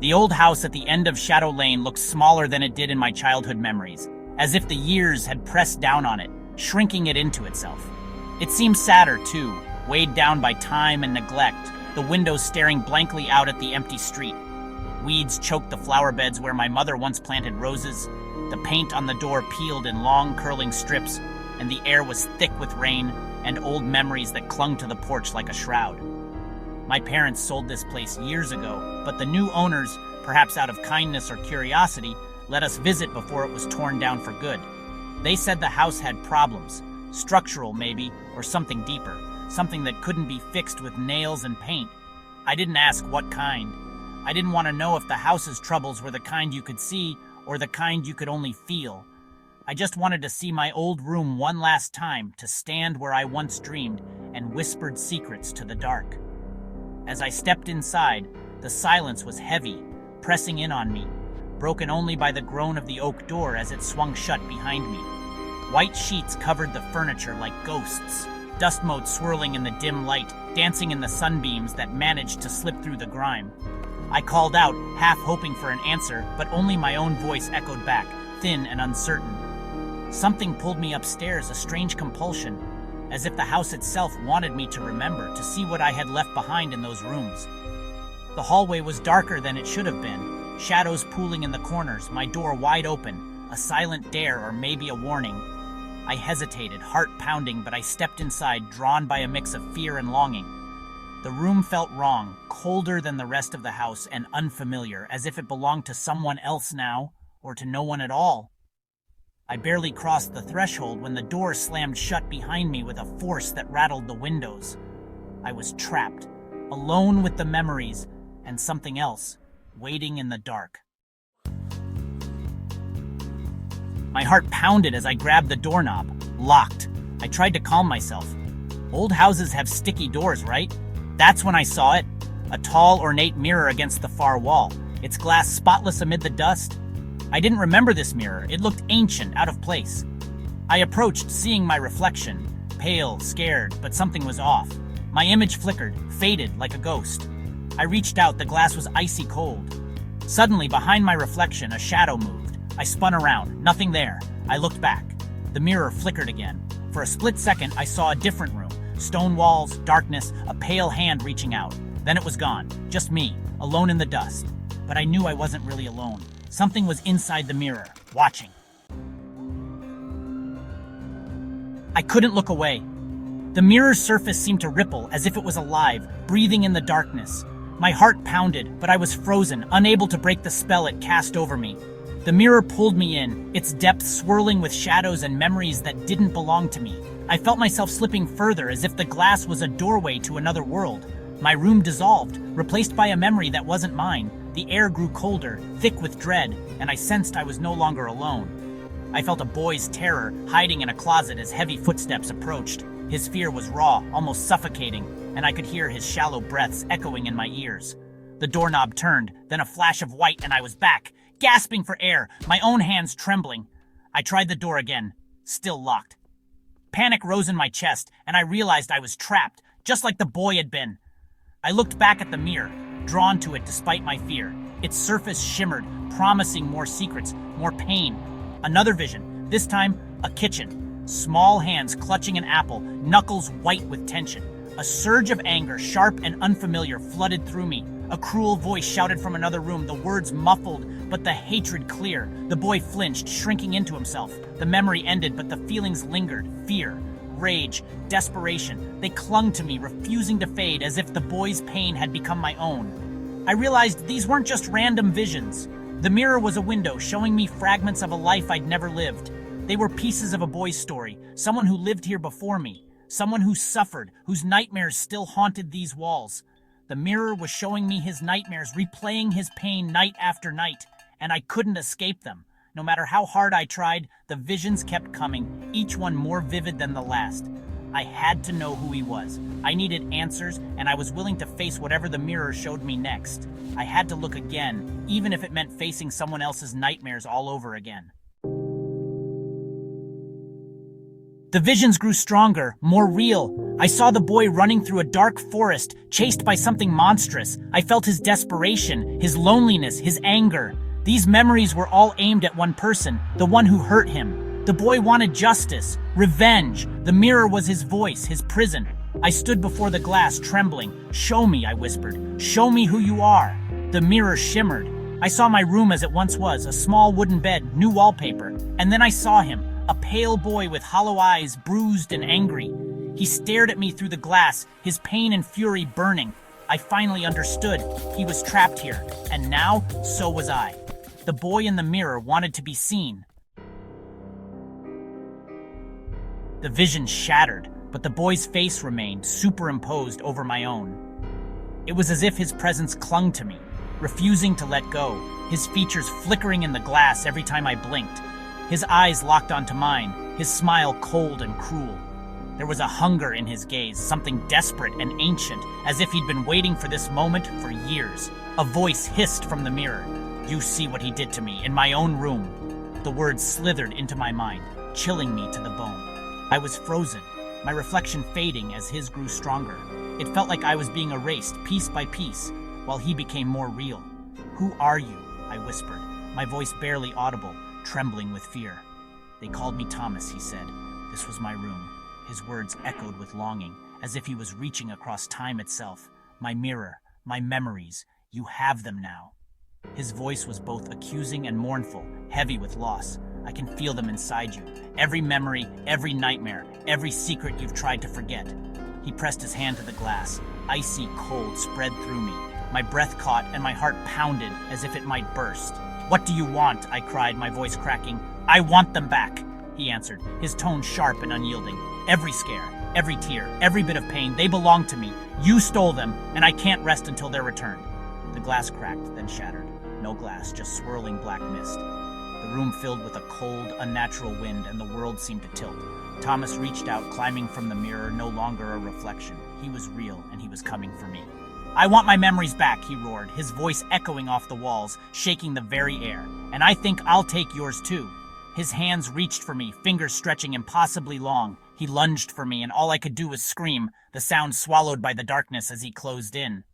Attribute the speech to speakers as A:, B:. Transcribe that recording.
A: The old house at the end of Shadow Lane looked smaller than it did in my childhood memories, as if the years had pressed down on it, shrinking it into itself. It seemed sadder, too, weighed down by time and neglect, the windows staring blankly out at the empty street. Weeds choked the flower beds where my mother once planted roses, the paint on the door peeled in long, curling strips, and the air was thick with rain and old memories that clung to the porch like a shroud. My parents sold this place years ago, but the new owners, perhaps out of kindness or curiosity, let us visit before it was torn down for good. They said the house had problems, structural maybe, or something deeper, something that couldn't be fixed with nails and paint. I didn't ask what kind. I didn't want to know if the house's troubles were the kind you could see or the kind you could only feel. I just wanted to see my old room one last time, to stand where I once dreamed and whispered secrets to the dark. As I stepped inside, the silence was heavy, pressing in on me, broken only by the groan of the oak door as it swung shut behind me. White sheets covered the furniture like ghosts, dust motes swirling in the dim light, dancing in the sunbeams that managed to slip through the grime. I called out, half hoping for an answer, but only my own voice echoed back, thin and uncertain. Something pulled me upstairs, a strange compulsion, as if the house itself wanted me to remember, to see what I had left behind in those rooms. The hallway was darker than it should have been, shadows pooling in the corners, my door wide open, a silent dare or maybe a warning. I hesitated, heart pounding, but I stepped inside, drawn by a mix of fear and longing. The room felt wrong, colder than the rest of the house and unfamiliar, as if it belonged to someone else now, or to no one at all. I barely crossed the threshold when the door slammed shut behind me with a force that rattled the windows. I was trapped, alone with the memories and something else, waiting in the dark. My heart pounded as I grabbed the doorknob. Locked. I tried to calm myself. Old houses have sticky doors, right? That's when I saw it. A tall, ornate mirror against the far wall, its glass spotless amid the dust. I didn't remember this mirror. It looked ancient, out of place. I approached, seeing my reflection. Pale, scared, but something was off. My image flickered, faded like a ghost. I reached out, the glass was icy cold. Suddenly, behind my reflection, a shadow moved. I spun around, nothing there. I looked back. The mirror flickered again. For a split second, I saw a different room. Stone walls, darkness, a pale hand reaching out. Then it was gone. Just me, alone in the dust. But I knew I wasn't really alone. Something was inside the mirror, watching. I couldn't look away. The mirror's surface seemed to ripple, as if it was alive, breathing in the darkness. My heart pounded, but I was frozen, unable to break the spell it cast over me. The mirror pulled me in, its depth swirling with shadows and memories that didn't belong to me. I felt myself slipping further, as if the glass was a doorway to another world. My room dissolved, replaced by a memory that wasn't mine. The air grew colder, thick with dread, and I sensed I was no longer alone. I felt a boy's terror, hiding in a closet as heavy footsteps approached. His fear was raw, almost suffocating, and I could hear his shallow breaths echoing in my ears. The doorknob turned, then a flash of white, and I was back, gasping for air, my own hands trembling. I tried the door again, still locked. Panic rose in my chest, and I realized I was trapped, just like the boy had been. I looked back at the mirror, drawn to it despite my fear. Its surface shimmered, promising more secrets, more pain. Another vision, this time a kitchen. Small hands clutching an apple, knuckles white with tension. A surge of anger, sharp and unfamiliar, flooded through me. A cruel voice shouted from another room, the words muffled, but the hatred clear. The boy flinched, shrinking into himself. The memory ended, but the feelings lingered. Fear, rage, desperation. They clung to me, refusing to fade, as if the boy's pain had become my own. I realized these weren't just random visions. The mirror was a window, showing me fragments of a life I'd never lived. They were pieces of a boy's story, someone who lived here before me, someone who suffered, whose nightmares still haunted these walls. The mirror was showing me his nightmares, replaying his pain night after night, and I couldn't escape them. No matter how hard I tried, the visions kept coming, each one more vivid than the last. I had to know who he was. I needed answers, and I was willing to face whatever the mirror showed me next. I had to look again, even if it meant facing someone else's nightmares all over again. The visions grew stronger, more real. I saw the boy running through a dark forest, chased by something monstrous. I felt his desperation, his loneliness, his anger. These memories were all aimed at one person, the one who hurt him. The boy wanted justice, revenge. The mirror was his voice, his prison. I stood before the glass, trembling. "Show me," I whispered. "Show me who you are." The mirror shimmered. I saw my room as it once was, a small wooden bed, new wallpaper. And then I saw him, a pale boy with hollow eyes, bruised and angry. He stared at me through the glass, his pain and fury burning. I finally understood. He was trapped here, and now, so was I. The boy in the mirror wanted to be seen. The vision shattered, but the boy's face remained superimposed over my own. It was as if his presence clung to me, refusing to let go, his features flickering in the glass every time I blinked. His eyes locked onto mine, his smile cold and cruel. There was a hunger in his gaze, something desperate and ancient, as if he'd been waiting for this moment for years. A voice hissed from the mirror. "You see what he did to me in my own room." The words slithered into my mind, chilling me to the bone. I was frozen, my reflection fading as his grew stronger. It felt like I was being erased piece by piece, while he became more real. "Who are you?" I whispered, my voice barely audible, trembling with fear. "They called me Thomas," he said. This was my room. His words echoed with longing, as if he was reaching across time itself. "My mirror, my memories, you have them now." His voice was both accusing and mournful, heavy with loss. "I can feel them inside you. Every memory, every nightmare, every secret you've tried to forget." He pressed his hand to the glass. Icy cold spread through me. My breath caught and my heart pounded as if it might burst. "What do you want?" I cried, my voice cracking. "I want them back," he answered, his tone sharp and unyielding. "Every scare, every tear, every bit of pain, they belong to me. You stole them, and I can't rest until they're returned." The glass cracked, then shattered. No glass, just swirling black mist. The room filled with a cold, unnatural wind, and the world seemed to tilt. Thomas reached out, climbing from the mirror, no longer a reflection. He was real, and he was coming for me. "I want my memories back," he roared, his voice echoing off the walls, shaking the very air. "And I think I'll take yours too." His hands reached for me, fingers stretching impossibly long. He lunged for me, and all I could do was scream, the sound swallowed by the darkness as he closed in.